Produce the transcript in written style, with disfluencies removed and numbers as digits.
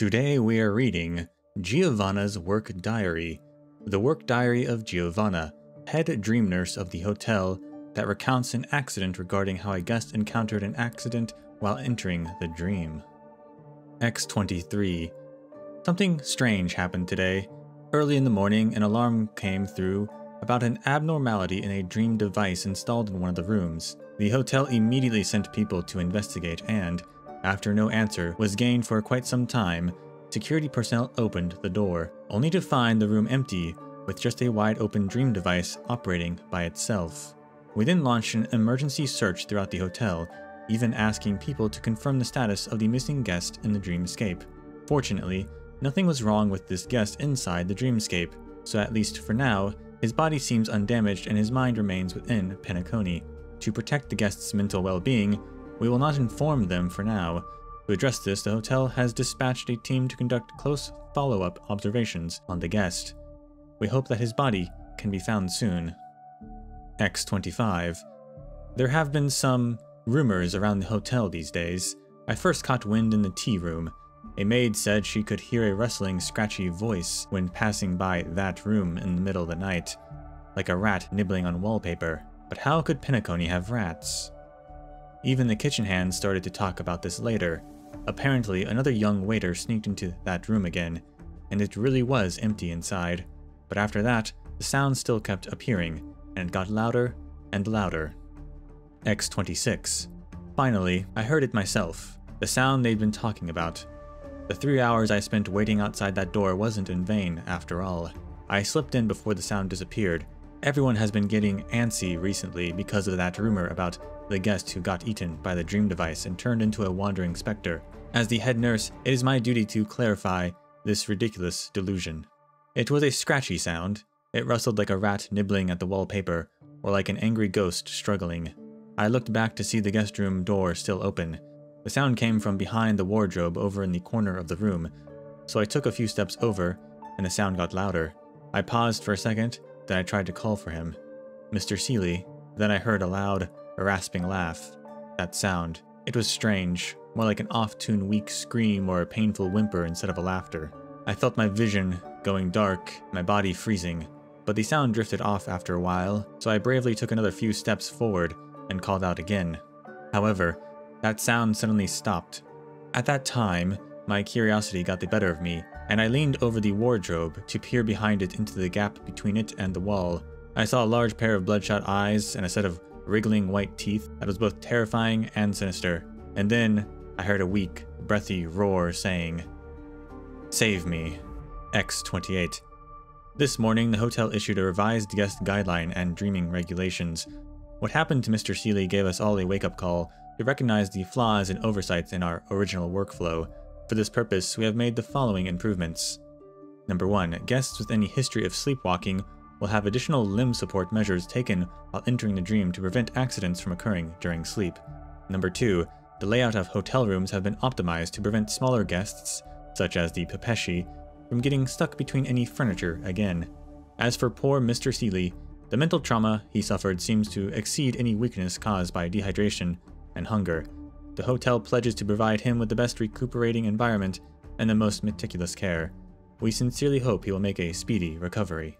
Today we are reading Giovanna's Work Diary, the work diary of Giovanna, head dream nurse of the hotel, that recounts an accident regarding how a guest encountered an accident while entering the dream. X23. Something strange happened today. Early in the morning, an alarm came through about an abnormality in a dream device installed in one of the rooms. The hotel immediately sent people to investigate and, after no answer was gained for quite some time, security personnel opened the door, only to find the room empty, with just a wide-open dream device operating by itself. We then launched an emergency search throughout the hotel, even asking people to confirm the status of the missing guest in the dreamscape. Fortunately, nothing was wrong with this guest inside the dreamscape, so at least for now, his body seems undamaged and his mind remains within Penacony. To protect the guest's mental well-being, we will not inform them for now. To address this, the hotel has dispatched a team to conduct close follow-up observations on the guest. We hope that his body can be found soon. X25. There have been some rumors around the hotel these days. I first caught wind in the tea room. A maid said she could hear a rustling, scratchy voice when passing by that room in the middle of the night, like a rat nibbling on wallpaper. But how could Penacony have rats? Even the kitchen hands started to talk about this later. Apparently, another young waiter sneaked into that room again, and it really was empty inside. But after that, the sound still kept appearing, and it got louder and louder. X26. Finally, I heard it myself, the sound they'd been talking about. The 3 hours I spent waiting outside that door wasn't in vain, after all. I slipped in before the sound disappeared. Everyone has been getting antsy recently because of that rumor about the guest who got eaten by the dream device and turned into a wandering specter. As the head nurse, it is my duty to clarify this ridiculous delusion. It was a scratchy sound. It rustled like a rat nibbling at the wallpaper, or like an angry ghost struggling. I looked back to see the guest room door still open. The sound came from behind the wardrobe over in the corner of the room, so I took a few steps over, and the sound got louder. I paused for a second, then I tried to call for him. Mr. Seeley. Then I heard a loud, rasping laugh. That sound. It was strange, more like an off-tune weak scream or a painful whimper instead of a laughter. I felt my vision going dark, my body freezing, but the sound drifted off after a while, so I bravely took another few steps forward and called out again. However, that sound suddenly stopped. At that time, my curiosity got the better of me, and I leaned over the wardrobe to peer behind it into the gap between it and the wall. I saw a large pair of bloodshot eyes and a set of wriggling white teeth that was both terrifying and sinister. And then I heard a weak, breathy roar saying, "Save me." X28. This morning, the hotel issued a revised guest guideline and dreaming regulations. What happened to Mr. Seeley gave us all a wake-up call to recognize the flaws and oversights in our original workflow. For this purpose, we have made the following improvements. Number 1. Guests with any history of sleepwalking will have additional limb support measures taken while entering the dream to prevent accidents from occurring during sleep. Number 2. The layout of hotel rooms have been optimized to prevent smaller guests, such as the Pepeshi, from getting stuck between any furniture again. As for poor Mr. Seeley, the mental trauma he suffered seems to exceed any weakness caused by dehydration and hunger. The hotel pledges to provide him with the best recuperating environment and the most meticulous care. We sincerely hope he will make a speedy recovery.